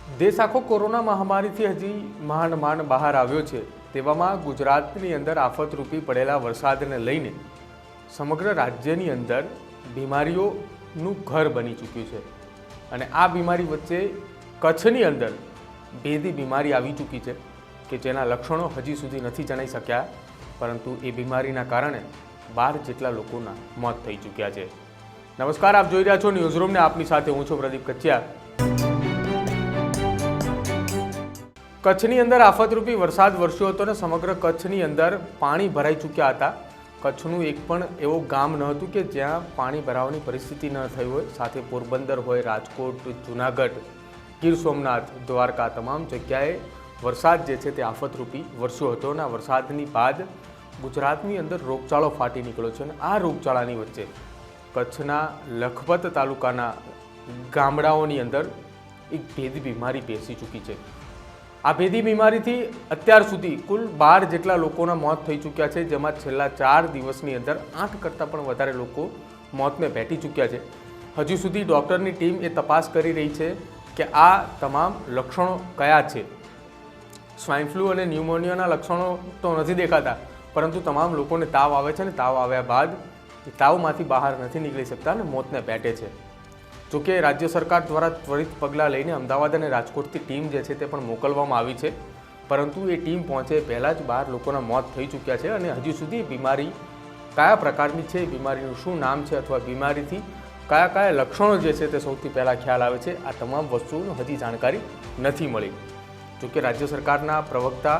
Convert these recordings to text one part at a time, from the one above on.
દેશ આખો કોરોના મહામારીથી હજી માંડ બહાર આવ્યો છે। તેવામાં ગુજરાતની અંદર આફતરૂપી પડેલા વરસાદને લઈને સમગ્ર રાજ્યની અંદર બીમારીઓનું ઘર બની ચૂક્યું છે અને આ બીમારી વચ્ચે કચ્છની અંદર ભેદી બીમારી આવી ચૂકી છે કે જેના લક્ષણો હજી સુધી નથી જણાઈ શક્યા, પરંતુ એ બીમારીના કારણે 12 જેટલા લોકોના મોત થઈ ચૂક્યા છે। નમસ્કાર, આપ જોઈ રહ્યા છો ન્યૂઝરૂમને, આપની સાથે હું છું પ્રદીપ કચ્છિયા। કચ્છની અંદર આફતરૂપી વરસાદ વરસ્યો હતો અને સમગ્ર કચ્છની અંદર પાણી ભરાઈ ચૂક્યા હતા। કચ્છનું એક પણ એવો ગામ ન હતું કે જ્યાં પાણી ભરાવાની પરિસ્થિતિ ન થઈ હોય। સાથે પોરબંદર હોય, રાજકોટ, જૂનાગઢ, ગીર સોમનાથ, દ્વારકા, તમામ જગ્યાએ વરસાદ જે છે તે આફતરૂપી વરસ્યો હતો અને આ વરસાદની બાદ ગુજરાતની અંદર રોગચાળો ફાટી નીકળ્યો છે અને આ રોગચાળાની વચ્ચે કચ્છના લખપત તાલુકાના ગામડાઓની અંદર એક ભેદી બીમારી બેસી ચૂકી છે। આ ભેદી બીમારીથી અત્યાર સુધી કુલ 12 જેટલા લોકોના મોત થઈ ચૂક્યા છે, જેમાં છેલ્લા 4 દિવસની અંદર 8 કરતાં પણ વધારે લોકો મોતને ભેટી ચૂક્યા છે। હજુ સુધી ડૉક્ટરની ટીમ એ તપાસ કરી રહી છે કે આ તમામ લક્ષણો કયા છે। સ્વાઇન ફ્લૂ અને ન્યુમોનિયાના લક્ષણો તો નથી દેખાતા, પરંતુ તમામ લોકોને તાવ આવે છે અને તાવ આવ્યા બાદ એ તાવમાંથી બહાર નથી નીકળી શકતા અને મોતને ભેટે છે। જોકે રાજ્ય સરકાર દ્વારા ત્વરિત પગલાં લઈને અમદાવાદ અને રાજકોટથી ટીમ જે છે તે પણ મોકલવામાં આવી છે, પરંતુ એ ટીમ પહોંચે પહેલાં જ 12 લોકોના મોત થઈ ચૂક્યા છે અને હજી સુધી બીમારી કયા પ્રકારની છે, બીમારીનું શું નામ છે અથવા બીમારીથી કયા કયા લક્ષણો જે છે તે સૌથી પહેલાં ખ્યાલ આવે છે, આ તમામ વસ્તુઓની હજી જાણકારી નથી મળી। જોકે રાજ્ય સરકારના પ્રવક્તા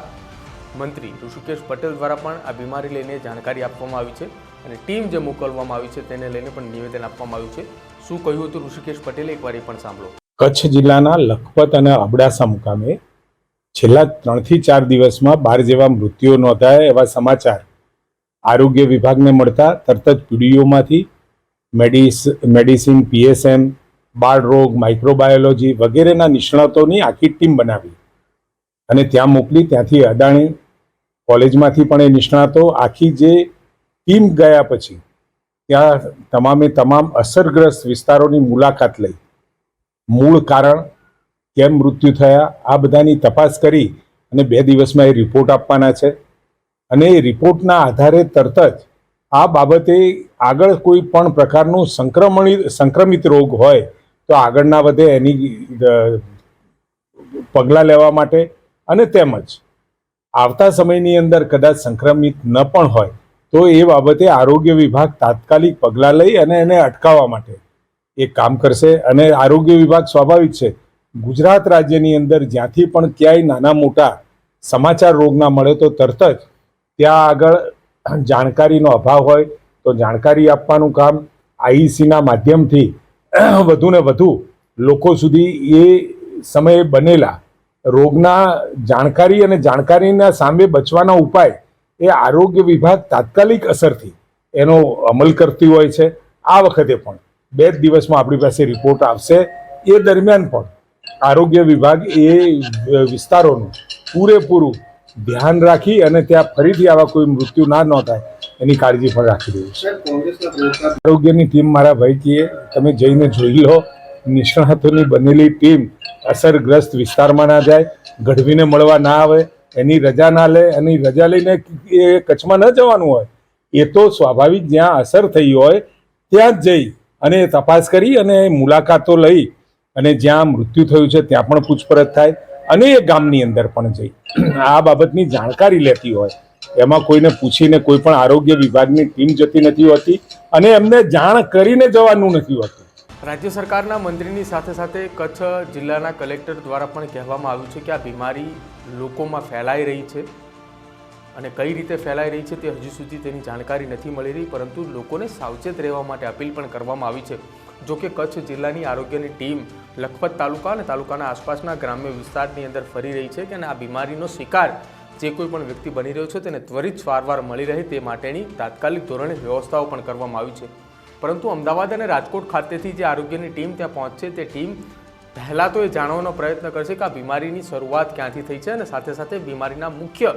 મંત્રી ઋષિકેશ પટેલ દ્વારા પણ આ બીમારી લઈને જાણકારી આપવામાં આવી છે અને ટીમ જે મોકલવામાં આવી છે તેને લઈને પણ નિવેદન આપવામાં આવ્યું છે। શું કહ્યું હતું ઋષિકેશ પટેલે, એકવાર એ પણ સાંભળો। કચ્છ જિલ્લાના લખપત અને અબડાસા મુકામે છેલ્લા 3 થી 4 દિવસમાં 12 જેવા મૃત્યુઓ નોંધાયા એવા સમાચાર આરોગ્ય વિભાગને મળતા તરત જ પીડીઓમાંથી મેડિસિન, PSM, બાળ રોગ, માઇક્રોબાયોલોજી વગેરેના નિષ્ણાતોની આખી ટીમ બનાવી અને ત્યાં મોકલી। ત્યાંથી અદાણી કોલેજમાંથી પણ એ નિષ્ણાતો આખી જે ટીમ ગયા પછી ત્યાં તમામે તમામ અસરગ્રસ્ત વિસ્તારોની મુલાકાત લઈ મૂળ કારણ, કેમ મૃત્યુ થયા, આ બધાની તપાસ કરી અને 2 દિવસમાં એ રિપોર્ટ આપવાના છે અને એ રિપોર્ટના આધારે તરત જ આ બાબતે આગળ કોઈ પણ પ્રકારનું સંક્રમિત રોગ હોય તો આગળ ના વધે એની પગલાં લેવા માટે અને તેમજ આવતા સમયની અંદર કદાચ સંક્રમિત ન પણ હોય તો એ બાબતે આરોગ્ય વિભાગ તાત્કાલિક પગલાં લઈ અને એને અટકાવવા માટે એ કામ કરશે। અને આરોગ્ય વિભાગ સ્વાભાવિક છે, ગુજરાત રાજ્યની અંદર જ્યાંથી પણ ક્યાંય નાના મોટા સમાચાર રોગના મળે તો તરત જ ત્યાં આગળ જાણકારીનો અભાવ હોય તો જાણકારી આપવાનું કામ IECના માધ્યમથી વધુને વધુ લોકો સુધી એ સમયે બનેલા રોગના જાણકારી અને જાણકારીના સામે બચવાના ઉપાય એ આરોગ્ય વિભાગ તાત્કાલિક અસરથી એનો અમલ કરતી હોય છે। આ વખતે પણ 2 દિવસમાં આપણી પાસે રિપોર્ટ આવશે। એ દરમિયાન પણ આરોગ્ય વિભાગ એ વિસ્તારોનું પૂરેપૂરું ધ્યાન રાખી અને ત્યાં ફરીથી આવા કોઈ મૃત્યુ ના નોંધાય એની કાળજી પણ રાખી રહ્યું છે। આરોગ્યની ટીમ મારા ભાઈકીએ તમે જઈને જોઈ લો, નિષ્ણાતોની બનેલી ટીમ અસરગ્રસ્ત વિસ્તારમાં ના જાય, ગઢવીને મળવા ના આવે, એની રજા ના લે, એની રજા લઈને એ કચ્છમાં ન જવાનું હોય, એ તો સ્વાભાવિક જ્યાં અસર થઈ હોય ત્યાં જ જઈ અને તપાસ કરી અને મુલાકાતો લઈ અને જ્યાં મૃત્યુ થયું છે ત્યાં પણ પૂછપરછ થાય અને એ ગામની અંદર પણ જઈ આ બાબતની જાણકારી લેતી હોય। એમાં કોઈને પૂછીને કોઈ પણ આરોગ્ય વિભાગની ટીમ જતી નથી હોતી અને એમને જાણ કરીને જવાનું નથી હોતું। રાજ્ય સરકારના મંત્રીની સાથે સાથે કચ્છ જિલ્લાના કલેક્ટર દ્વારા પણ કહેવામાં આવ્યું છે કે આ બીમારી લોકોમાં ફેલાઈ રહી છે અને કઈ રીતે ફેલાઈ રહી છે તે હજુ સુધી તેની જાણકારી નથી મળી રહી, પરંતુ લોકોને સાવચેત રહેવા માટે અપીલ પણ કરવામાં આવી છે। જોકે કચ્છ જિલ્લાની આરોગ્યની ટીમ લખપત તાલુકા અને તાલુકાના આસપાસના ગ્રામ્ય વિસ્તારની અંદર ફરી રહી છે કે આ બીમારીનો શિકાર જે કોઈ પણ વ્યક્તિ બની રહ્યો છે તેને ત્વરિત સારવાર મળી રહે તે માટેની તાત્કાલિક ધોરણે વ્યવસ્થાઓ પણ કરવામાં આવી છે। પરંતુ અમદાવાદ અને રાજકોટ ખાતેથી જે આરોગ્યની ટીમ ત્યાં પહોંચશે તે ટીમ પહેલાં તો એ જાણવાનો પ્રયત્ન કરશે કે આ બીમારીની શરૂઆત ક્યાંથી થઈ છે અને સાથે સાથે બીમારીના મુખ્ય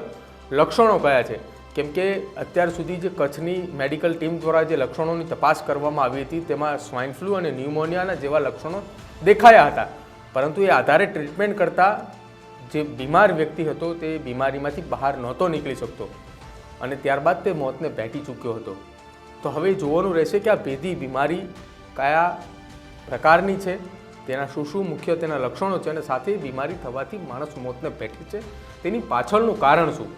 લક્ષણો કયા છે। કેમ કે અત્યાર સુધી જે કચ્છની મેડિકલ ટીમ દ્વારા જે લક્ષણોની તપાસ કરવામાં આવી હતી તેમાં સ્વાઇન ફ્લૂ અને ન્યુમોનિયાના જેવા લક્ષણો દેખાયા હતા, પરંતુ એ આધારે ટ્રીટમેન્ટ કરતાં જે બીમાર વ્યક્તિ હતો તે બીમારીમાંથી બહાર નહોતો નીકળી શકતો અને ત્યારબાદ તે મોતને ભેટી ચૂક્યો હતો. તો હવે જોવાનું રહેશે કે આ ભેદી બીમારી કયા પ્રકારની છે, તેના શું મુખ્ય તેના લક્ષણો છે અને સાથે બીમારી થવાથી માણસ મોતને ભેટે છે તેની પાછળનું કારણ શું.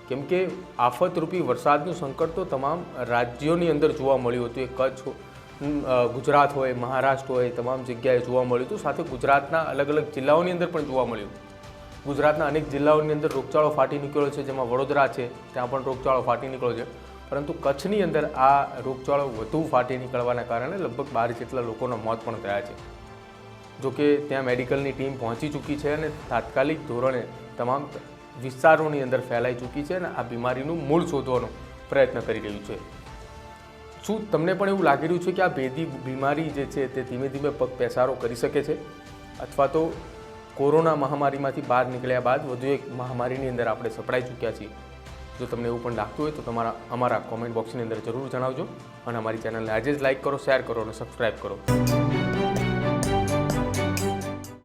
કેમ કે આફતરૂપી વરસાદનું સંકટ તો તમામ રાજ્યોની અંદર જોવા મળ્યું હતું. એ કચ્છ, ગુજરાત હોય, મહારાષ્ટ્ર હોય, તમામ જગ્યાએ જોવા મળ્યું હતું. સાથે ગુજરાતના અલગ અલગ જિલ્લાઓની અંદર પણ જોવા મળ્યું. ગુજરાતના અનેક જિલ્લાઓની અંદર રોગચાળો ફાટી નીકળ્યો છે, જેમાં વડોદરા છે ત્યાં પણ રોગચાળો ફાટી નીકળ્યો છે. પરંતુ કચ્છની અંદર આ રોગચાળો વધુ ફાટી નીકળવાના કારણે લગભગ 12 જેટલા લોકોના મોત પણ થયા છે. જોકે ત્યાં મેડિકલની ટીમ પહોંચી ચૂકી છે અને તાત્કાલિક ધોરણે તમામ વિસ્તારોની અંદર ફેલાઈ ચૂકી છે અને આ બીમારીનું મૂળ શોધવાનો પ્રયત્ન કરી રહ્યું છે. શું તમને પણ એવું લાગી રહ્યું છે કે આ ભેદી બીમારી જે છે તે ધીમે ધીમે પગ પેસારો કરી શકે છે, અથવા તો કોરોના મહામારીમાંથી બહાર નીકળ્યા બાદ વધુ એક મહામારીની અંદર આપણે સપડાઈ ચૂક્યા છીએ? જો તમને એવું પણ લાગતું હોય તો અમારા કોમેન્ટ બોક્સની અંદર જરૂર જણાવજો અને અમારી ચેનલને આજે જ લાઇક કરો, શેર કરો અને સબસ્ક્રાઈબ કરો.